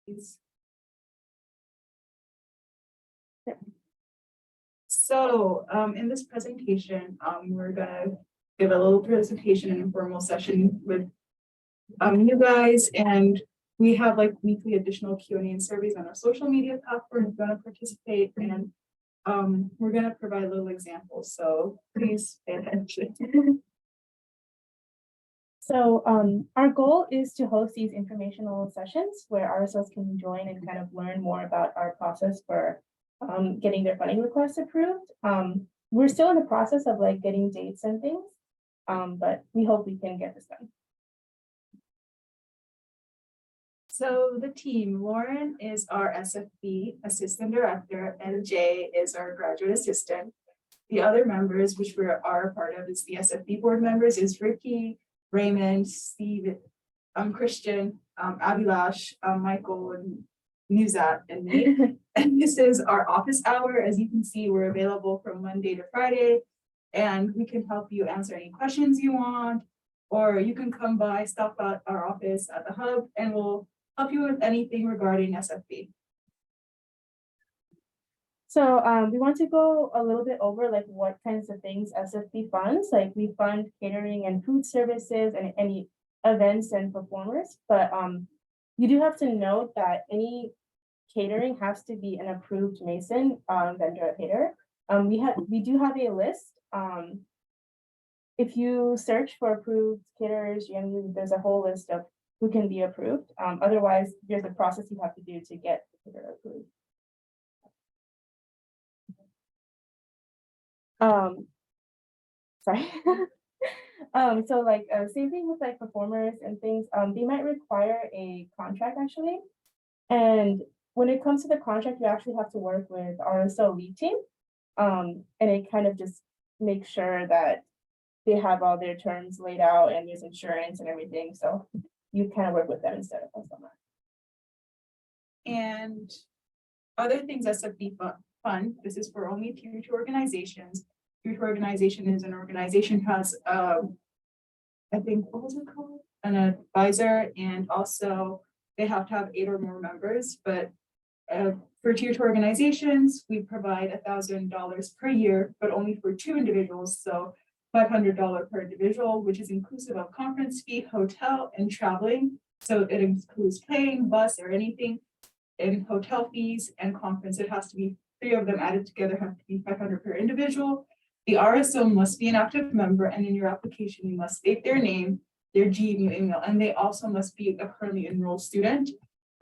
please. So in this presentation, we're gonna give a little presentation, an informal session with you guys, and we have like weekly additional Q&A and surveys on our social media platform. We're gonna participate, and we're gonna provide little examples. So please pay attention. So our goal is to host these informational sessions where RSOs can join and kind of learn more about our process for getting their funding requests approved. We're still in the process of like getting dates and things, but we hope we can get this done. So the team, Lauren is our SFB assistant director, and Jay is our graduate assistant. The other members, which we are a part of, is the SFB board members, is Ricky, Raymond, Steve, Christian, Abilash, Michael, and Nuzat, and me. And this is our office hour. As you can see, we're available from Monday to Friday, and we can help you answer any questions you want, or you can come by, stop at our office at the hub, and we'll help you with anything regarding SFB. So we want to go a little bit over like what kinds of things SFB funds. Like we fund catering and food services and any events and performers, but you do have to note that any catering has to be an approved Mason vendor caterer. We do have a list. If you search for approved caterers, there's a whole list of who can be approved. Otherwise, there's a process you have to do to get the caterer approved. Sorry. So like same thing with like performers and things, they might require a contract actually. And when it comes to the contract, you actually have to work with RSO lead team. And it kind of just makes sure that they have all their terms laid out and there's insurance and everything. So you kind of work with them instead of us on that. And other things SFB fund, this is for only tier 2 organizations. Tier 2 organization is an organization who has, I think, what was it called? An advisor, and also they have to have 8 or more members. But for tier 2 organizations, we provide $1,000 per year, but only for 2 individuals. So $500 per individual, which is inclusive of conference fee, hotel, and traveling. So it includes plane, bus, or anything. In hotel fees and conference, it has to be 3 of them added together, have to be $500 per individual. The RSO must be an active member, and in your application, you must state their name, their GMU email, and they also must be a currently enrolled student.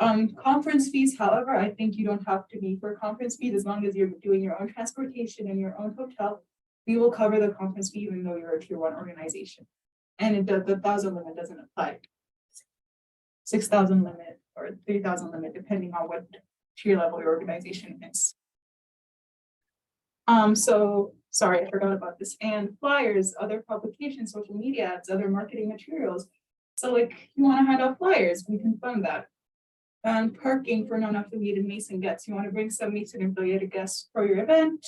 Conference fees, however, I think you don't have to be for conference fees as long as you're doing your own transportation and your own hotel. We will cover the conference fee even though you're a tier 1 organization. And the 1,000 limit doesn't apply. 6,000 limit or 3,000 limit, depending on what tier level your organization is. So sorry, I forgot about this. And flyers, other publications, social media ads, other marketing materials. So like you want to hand out flyers, we can fund that. And parking for non-affiliated Mason guests. You want to bring some Mason affiliated guests for your event,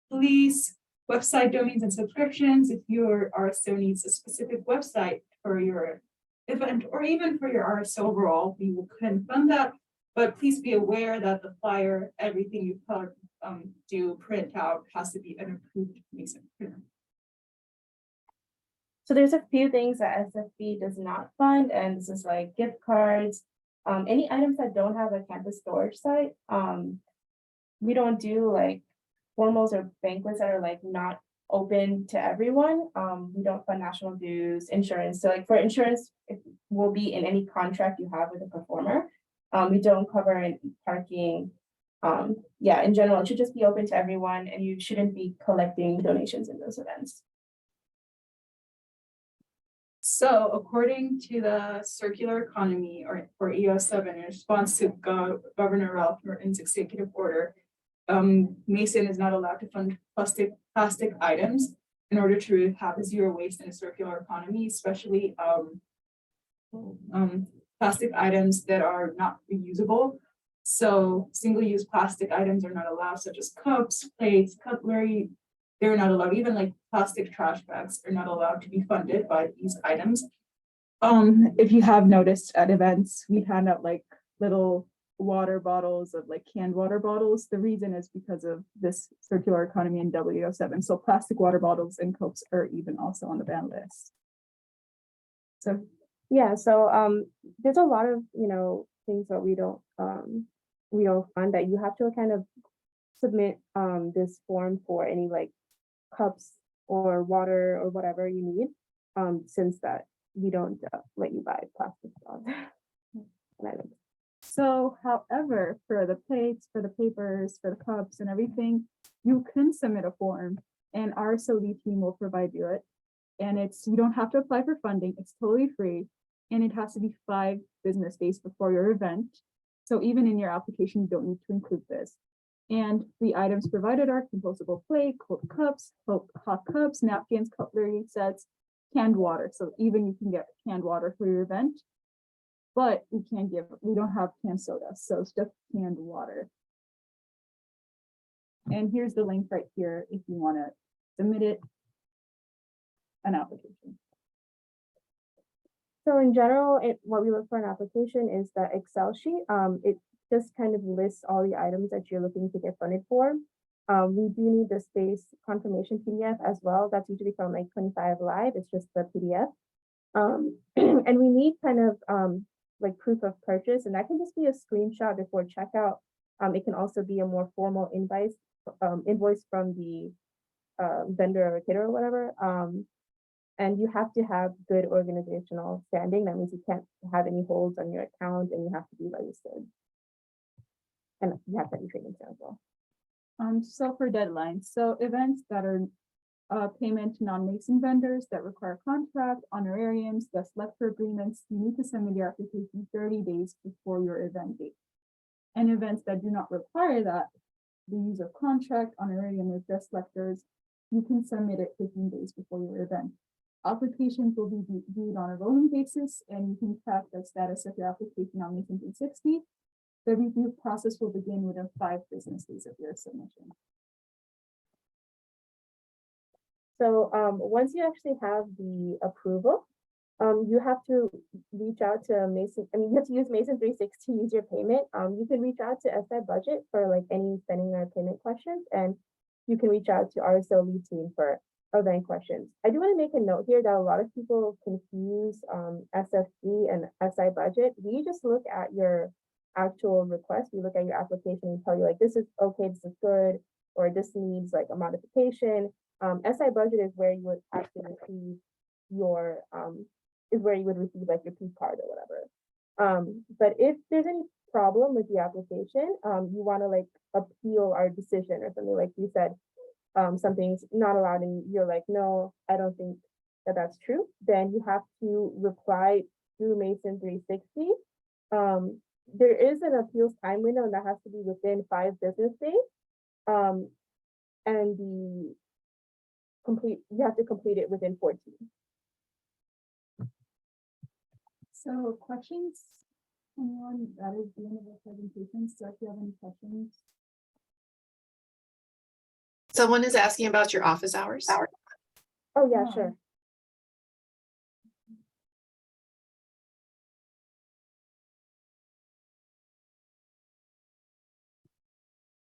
please. Website domains and subscriptions. If your RSO needs a specific website for your event or even for your RSO overall, we can fund that. But please be aware that the flyer, everything you do print out has to be an approved Mason printer. So there's a few things that SFB does not fund, and this is like gift cards, any items that don't have a campus storage site. We don't do like formals or banquets that are like not open to everyone. We don't fund national dues, insurance. So like for insurance, it will be in any contract you have with a performer. We don't cover in parking. Yeah, in general, it should just be open to everyone, and you shouldn't be collecting donations in those events. So according to the circular economy or EO7 in response to Governor Ralph Norton's executive order, Mason is not allowed to fund plastic items in order to have zero waste in a circular economy, especially plastic items that are not reusable. So single-use plastic items are not allowed, such as cups, plates, cutlery. They're not allowed. Even like plastic trash bags are not allowed to be funded by these items. If you have noticed at events, we hand out like little water bottles of like canned water bottles. The reason is because of this circular economy in W07. So plastic water bottles and Cokes are even also on the ban list. So Yeah, so there's a lot of, things that we don't fund, that you have to kind of submit this form for any like cups or water or whatever you need, since that we don't let you buy plastic straws. So, however, for the plates, for the papers, for the cups and everything, you can submit a form and our RSO team will provide you it. And you don't have to apply for funding. It's totally free. And it has to be 5 business days before your event. So even in your application, you don't need to include this. And the items provided are compostable plate, cold cups, hot cups, napkins, cutlery sets, canned water. So even you can get canned water for your event, but we don't have canned soda. So it's just canned water. And here's the link right here if you want to submit an application. So in general, what we look for an application is the Excel sheet. It just kind of lists all the items that you're looking to get funded for. We do need the space confirmation PDF as well. That's usually from like 25 Live. It's just the PDF. And we need kind of like proof of purchase, and that can just be a screenshot before checkout. It can also be a more formal invoice from the vendor or caterer or whatever. And you have to have good organizational standing. That means you can't have any holds on your account, and you have to be registered. And you have to have training as well. So for deadlines, so events that are payment to non-Mason vendors that require contract, honorariums, guest lecture agreements, you need to submit your application 30 days before your event date. And events that do not require that, the use of contract, honorarium, or guest lectures, you can submit it 15 days before your event. Applications will be viewed on a rolling basis, and you can track the status of your application on Mason 360. The review process will begin within 5 business days of your submission. So once you actually have the approval, you have to reach out to Mason. I mean, you have to use Mason 360 to use your payment. You can reach out to SI Budget for like any spending or payment questions, and you can reach out to RSO lead team for event questions. I do want to make a note here that a lot of people confuse SFB and SI Budget. We just look at your actual request. We look at your application and tell you like, this is okay, this is good, or this needs like a modification. SI Budget is where you would actually receive your like your P card or whatever. But if there's any problem with the application, you want to like appeal our decision or something, like you said, something's not allowed and you're like, no, I don't think that that's true, then you have to reply through Mason 360. There is an appeals time window, and that has to be within 5 business days. And you have to complete it within 14. So questions? Anyone? That is the end of the presentation. So if you have any questions. Someone is asking about your office hours. Oh yeah, sure.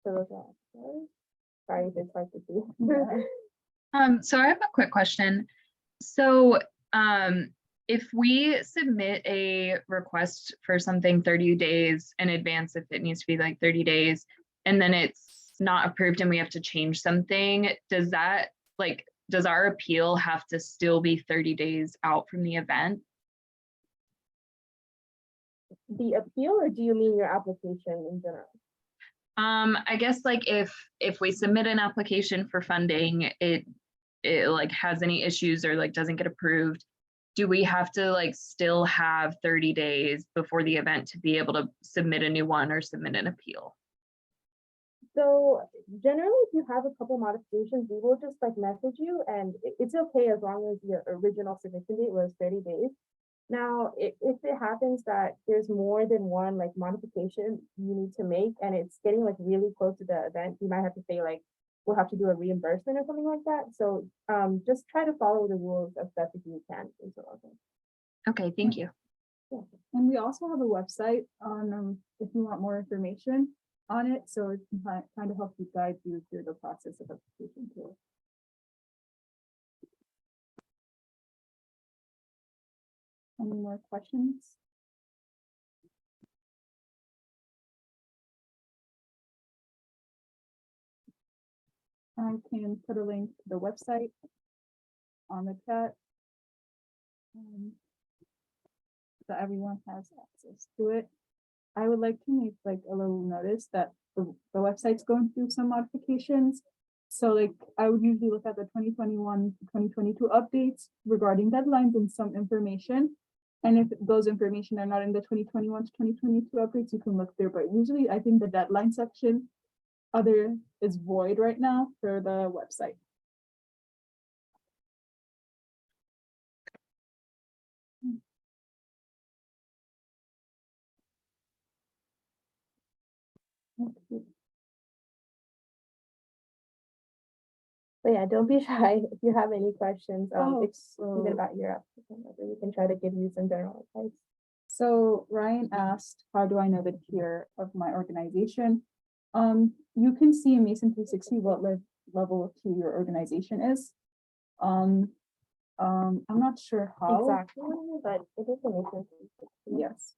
So those are, sorry if it's hard to see. Yeah. So I have a quick question. So if we submit a request for something 30 days in advance, if it needs to be like 30 days, and then it's not approved and we have to change something, does our appeal have to still be 30 days out from the event? The appeal, or do you mean your application in general? I guess like if we submit an application for funding, it like has any issues or like doesn't get approved, do we have to like still have 30 days before the event to be able to submit a new one or submit an appeal? So generally, if you have a couple modifications, we will just like message you, and it's okay as long as your original submission date was 30 days. Now, if it happens that there's more than one like modification you need to make, and it's getting like really close to the event, you might have to say like, we'll have to do a reimbursement or something like that. So just try to follow the rules as best as you can. Okay, thank you. And we also have a website on, if you want more information on it, so it can kind of help you guide you through the process of application too. Any more questions? I can put a link to the website on the chat. So everyone has access to it. I would like to make like a little notice that the website's going through some modifications. So like I would usually look at the 2021, 2022 updates regarding deadlines and some information. And if those information are not in the 2021 to 2022 updates, you can look there. But usually I think the deadline section other is void right now for the website. Okay. But yeah, don't be shy if you have any questions. It's so- even about your application. We can try to give you some general advice. So Ryan asked, how do I know the tier of my organization? You can see in Mason 360 what level of tier your organization is. I'm not sure how. Exactly, but it is an issue. Yes.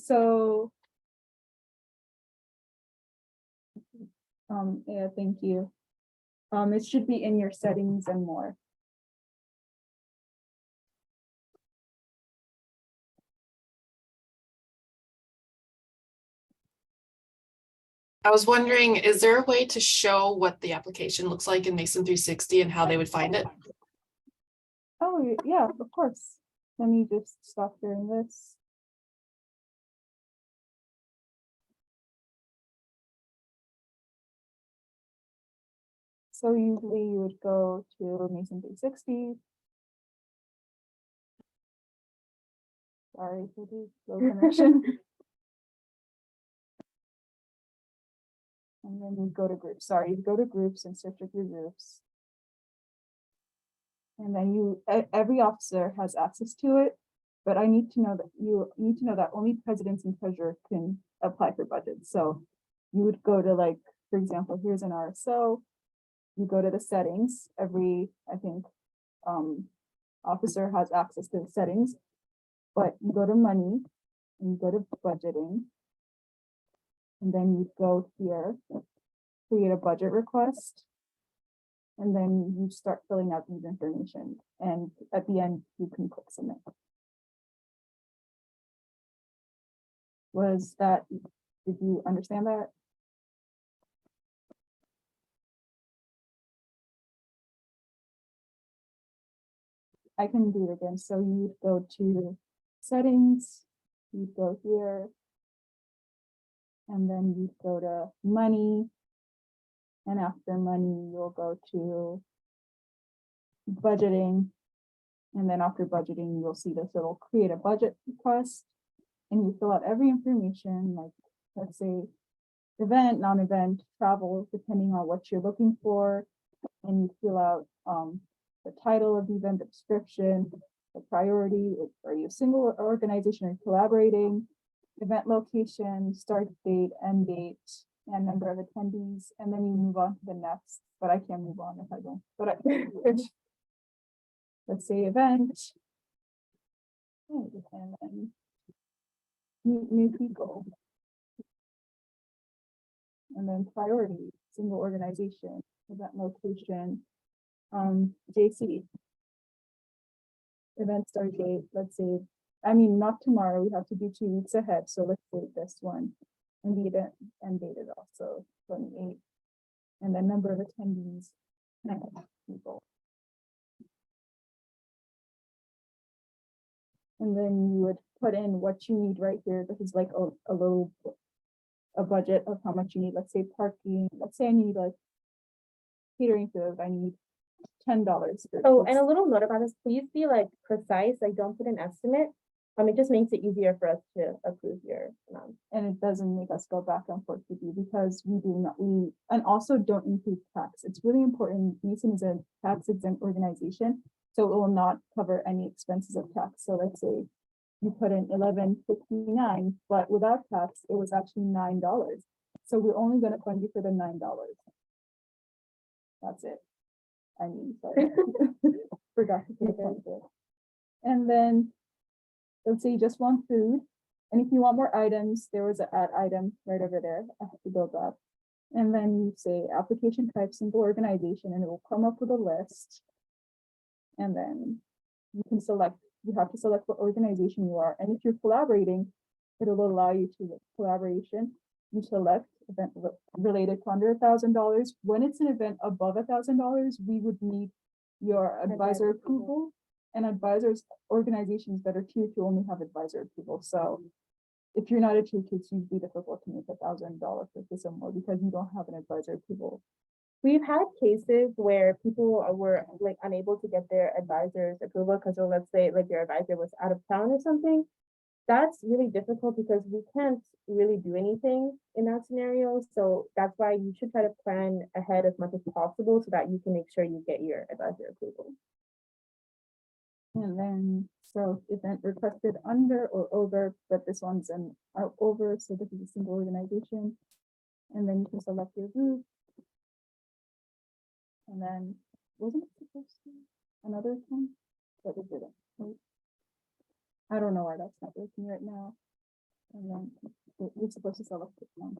So. Yeah, thank you. It should be in your settings and more. I was wondering, is there a way to show what the application looks like in Mason 360 and how they would find it? Oh, yeah, of course. Let me just stop doing this. So usually you would go to Mason 360. Sorry for the slow connection. And then you go to groups. Sorry, you go to groups and search up your groups. And then every officer has access to it, but I need to know that you need to know that only presidents and treasurer can apply for budgets. So you would go to, like, for example, here's an RSO. You go to the settings. Every, I think, officer has access to the settings, but you go to money and you go to budgeting. And then you go here, create a budget request. And then you start filling out these information. And at the end, you can click submit. Did you understand that? I can do it again. So you go to settings, you go here, and then you go to money. And after money, you'll go to budgeting. And then after budgeting, you'll see this little create a budget request. And you fill out every information, like, let's say, event, non-event, travel, depending on what you're looking for. And you fill out the title of the event, the description, the priority. Are you a single organization or collaborating? Event location, start date, end date, and number of attendees. And then you move on to the next, but I can't move on if I don't. But let's say event. And then meet new people. And then priority, single organization, event location, JC. Event start date, let's say, I mean, not tomorrow, we have to do 2 weeks ahead. So let's say this one. And the event end date is also 28. And then number of attendees, 9 people. And then you would put in what you need right here. This is like a budget of how much you need. Let's say parking. Let's say I need like catering food. I need $10. Oh, and a little note about this, please be like precise, like don't put an estimate. It just makes it easier for us to approve your amount. And it doesn't make us go back and forth with you because we do not, and also don't include tax. It's really important. Mason is a tax exempt organization, so it will not cover any expenses of tax. So let's say you put in $11.59, but without tax, it was actually $9. So we're only gonna fund you for the $9. That's it. I mean, sorry. Forgot to put a point there. And then, let's say you just want food. And if you want more items, there was an add item right over there. I have to go back. And then you say application type, single organization, and it will come up with a list. And then you can select, you have to select what organization you are. And if you're collaborating, it'll allow you to collaboration. You select event related to under $1,000. When it's an event above $1,000, we would need your advisor approval. And advisors, organizations that are tier 2 only have advisor approval. So if you're not a tier 2, it's usually difficult to make $1,000 purchase or more because you don't have an advisor approval. We've had cases where people were like unable to get their advisor's approval because, let's say, like their advisor was out of town or something. That's really difficult because we can't really do anything in that scenario. So that's why you should try to plan ahead as much as possible so that you can make sure you get your advisor approval. And then, so event requested under or over, but this one's an over, so this is a single organization. And then you can select your group. And then, wasn't it supposed to another one? But it didn't. Right? I don't know why that's not working right now. And then you're supposed to select this one.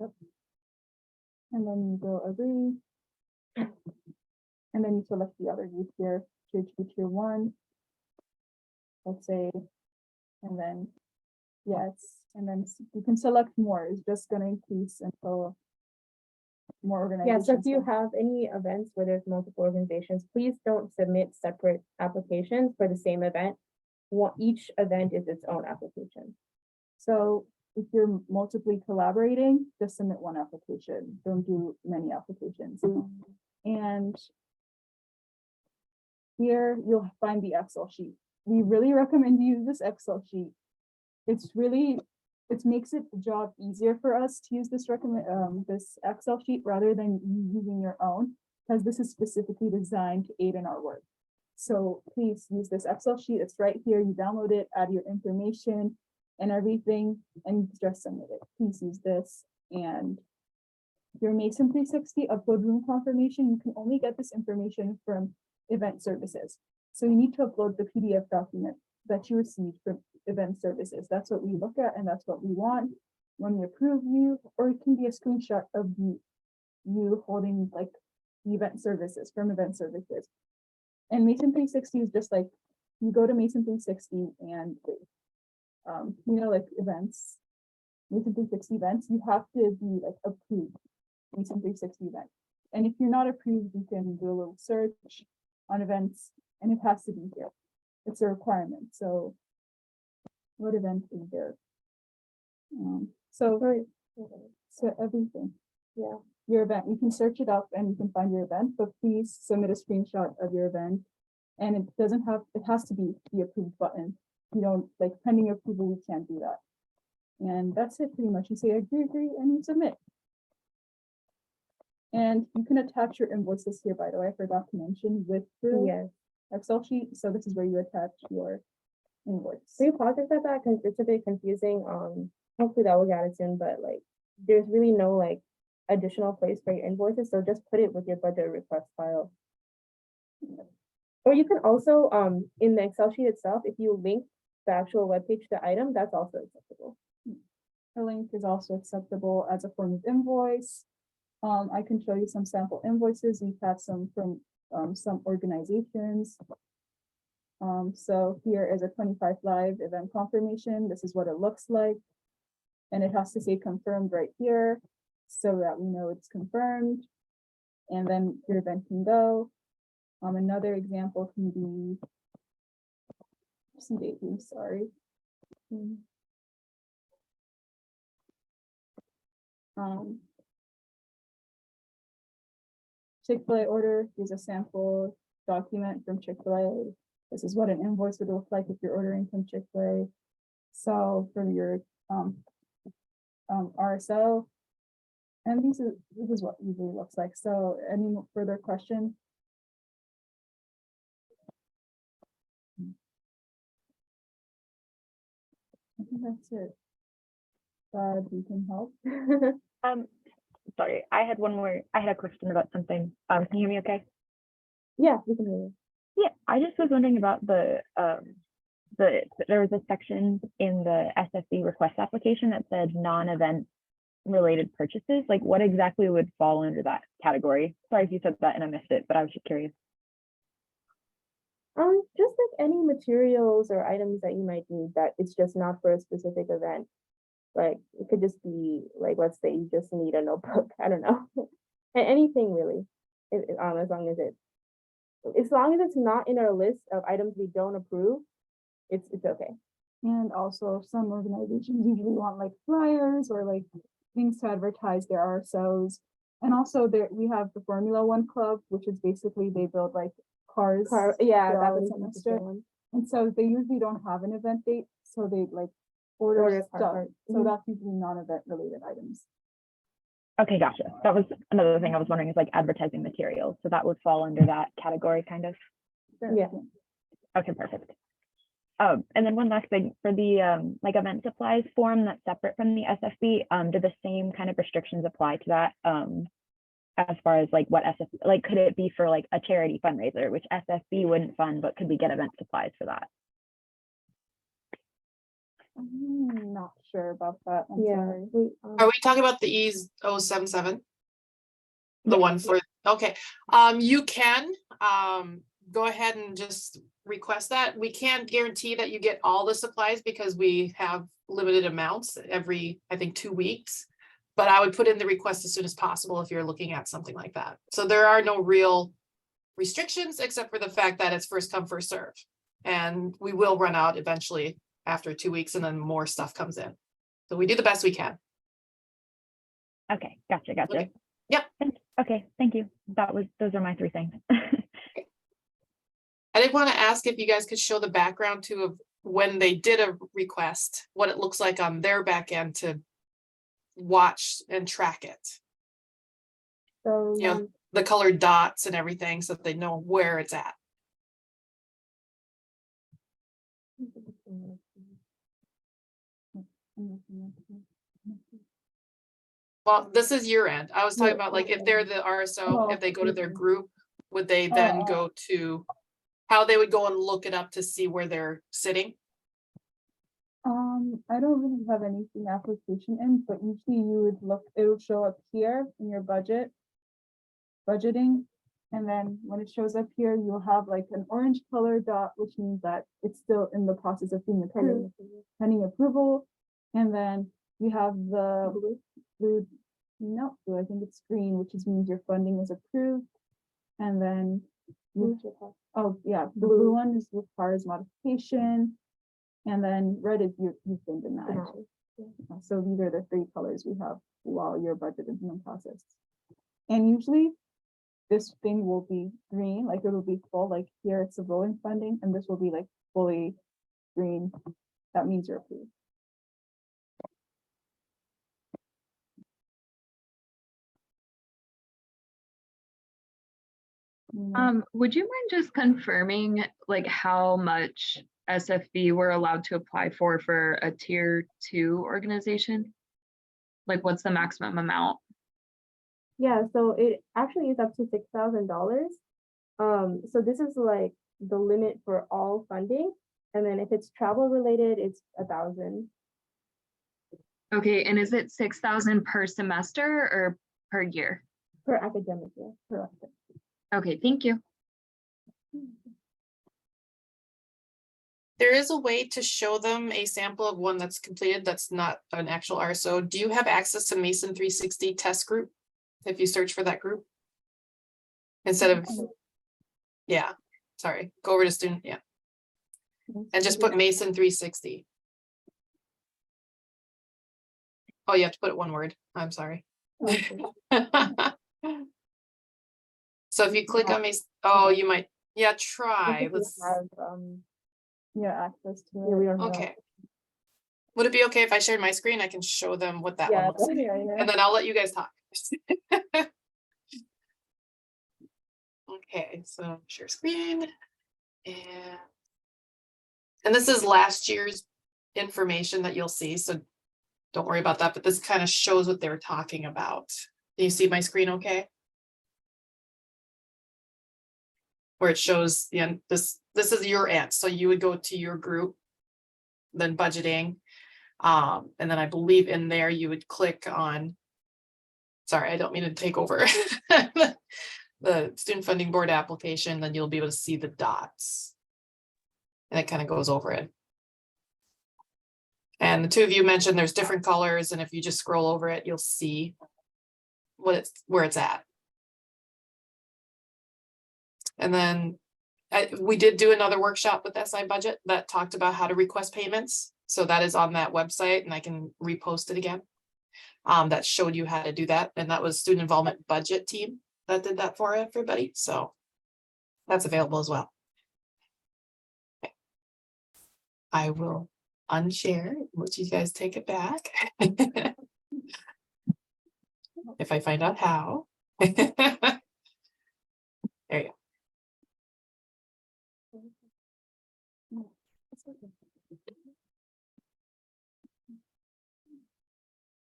Yep. And then you go agree. And then you select the other group here, tier 2, tier 1. Let's say, and then yes, and then you can select more. It's just going to increase until more Yeah, organizations. so if you have any events where there's multiple organizations, please don't submit separate applications for the same event. Each event is its own application. So if you're multiply collaborating, just submit one application. Don't do many applications. And here you'll find the Excel sheet. We really recommend you use this Excel sheet. It makes it the job easier for us to use this this Excel sheet rather than you using your own, because this is specifically designed to aid in our work. So please use this Excel sheet. It's right here. You download it, add your information and everything, and just submit it. Please use this. And your Mason 360 upload room confirmation, you can only get this information from event services. So you need to upload the PDF document that you received from event services. That's what we look at, and that's what we want when we approve you, or it can be a screenshot of you holding like the event services from event services. And Mason 360 is just like, you go to Mason 360 and like events, Mason 360 events, you have to be like approved Mason 360 event. And if you're not approved, you can do a little search on events, and it has to be here. It's a requirement. So what event is there? So everything. Yeah. Your event, you can search it up and you can find your event, but please submit a screenshot of your event. And it has to be the approved button. You don't, like, pending approval, we can't do that. And that's it pretty much. You say agree, and you submit. And you can attach your invoices here, by the way, I forgot to mention, with the Excel sheet. So this is where you attach your invoice. We apologize about that because it's a bit confusing. Hopefully that will get it soon, but like there's really no like additional place for your invoices. So just put it with your budget request file. Or you can also in the Excel sheet itself, if you link the actual webpage to the item, that's also acceptable. A link is also acceptable as a form of invoice. I can show you some sample invoices. We've had some from some organizations. So here is a 25 live event confirmation. This is what it looks like. And it has to say confirmed right here so that we know it's confirmed. And then your event can go. Another example can be, sorry. Chick-fil-A order, here's a sample document from Chick-fil-A. This is what an invoice would look like if you're ordering from Chick-fil-A. So for your RSO. And this is what usually looks like. So any further questions? I think that's it. Glad we can help. Sorry, I had a question about something. Can you hear me okay? Yeah, we can hear you. Yeah, I just was wondering about there was a section in the SFB request application that said non-event related purchases. Like what exactly would fall under that category? Sorry if you said that and I missed it, but I was just curious. Just like any materials or items that you might need that it's just not for a specific event. Like it could just be like, let's say you just need a notebook. I don't know. Anything really. As long as it's not in our list of items we don't approve, it's okay. And also some organizations usually want like flyers or like things to advertise their RSOs. And also there we have the Formula One Club, which is basically they build like cars. Yeah, throughout that the was semester. one. And so they usually don't have an event date, so they like order Order stuff. part. So Mhm. that's usually non-event related items. Okay, gotcha. That was another thing I was wondering is like advertising materials. So that would fall under that category kind of. Yeah. Okay, perfect. And then one last thing for the like event supplies form that's separate from the SFB, do the same kind of restrictions apply to that? As far as like what SFB, like could it be for like a charity fundraiser, which SFB wouldn't fund, but could we get event supplies for that? I'm not sure about that. I'm Yeah. sorry. Are we talking about the E077? The Yeah. one for, okay, you can, go ahead and just request that. We can't guarantee that you get all the supplies because we have limited amounts every, I think, 2 weeks. But I would put in the request as soon as possible if you're looking at something like that. So there are no real restrictions except for the fact that it's first come, first serve. And we will run out eventually after 2 weeks and then more stuff comes in. So we do the best we can. Okay, gotcha. Okay. Yep. Okay, thank you. Those are my 3 things. I did want to ask if you guys could show the background too of when they did a request, what it looks like on their back end to watch and track it. So You know, the colored dots and everything so that they know where it's at. Well, this is your end. I was talking about like if they're the RSO, if they go to their group, would they then go to how they would go and look it up to see where they're sitting? I don't really have anything application in, but usually you would look, it will show up here in your budgeting. And then when it shows up here, you'll have like an orange color dot, which means that it's still in the process of being approved, pending approval. And then you have the blue, no, blue, I think it's green, which means your funding is approved. And then, oh yeah, the blue one is requires modification. And then red is you've been denied. So these are the 3 colors we have while your budget is in the process. And usually this thing will be green, like it'll be full, like here it's a rolling funding, and this will be like fully green. That means you're approved. Would you mind just confirming like how much SFB we're allowed to apply for a tier 2 organization? Like what's the maximum amount? Yeah, so it actually is up to $6,000. So this is like the limit for all funding. And then if it's travel related, it's 1,000. Okay, and is it 6,000 per semester or per year? Per academic year. Correct. Okay, thank you. There is a way to show them a sample of one that's completed that's not an actual RSO. Do you have access to Mason 360 test group? If you search for that group? Instead of, yeah, sorry, go over to student, yeah. And just put Mason 360. Oh, you have to put it one word. I'm sorry. Okay. So if you click on me, oh, you might, yeah, I try. think we Let's, have, Yeah, access to yeah, it. we don't have. okay. Would it be okay if I shared my screen? I can show them what that one Yeah, looks like. yeah, yeah. And then I'll let you guys talk. Okay, so share screen. And this is last year's information that you'll see, so don't worry about that, but this kind of shows what they're talking about. Can you see my screen okay? Where it shows, yeah, this is your end, so you would go to your group, then budgeting. And then I believe in there you would click on, sorry, I don't mean to take over. The student funding board application, then you'll be able to see the dots. And it kind of goes over it. And the two of you mentioned there's different colors, and if you just scroll over it, you'll see where it's at. And then we did do another workshop with SI budget that talked about how to request payments. So that is on that website, and I can repost it again. That showed you how to do that. And that was student involvement budget team that did that for everybody. So that's available as well. Okay. I will unshare, let you guys take it back. If I find out how. There you go.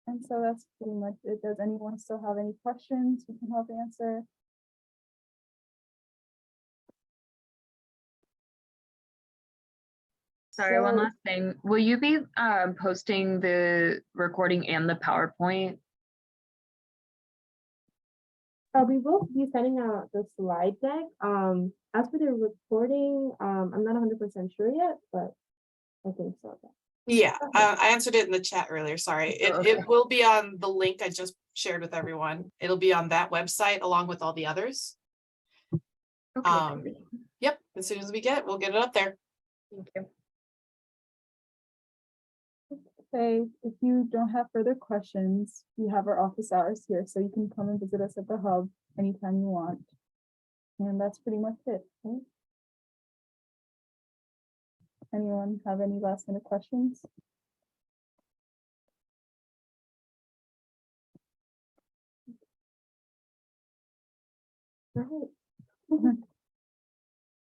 And so that's pretty much it. Does anyone still have any questions we can help answer? Sorry, one So- last thing. Will you be posting the recording and the PowerPoint? We will be sending out the slide deck. As for the recording, I'm not 100% sure yet, but I think so. Yeah, I answered it in the chat earlier, sorry. It will be on the link I just shared with everyone. It'll be on that website along with all the others. Okay. Yep, as soon as we get it, we'll get it up there. Thank you. Okay, if you don't have further questions, we have our office hours here, so you can come and visit us at the hub anytime you want. And that's pretty much it. Right? Anyone have any last minute questions? Right.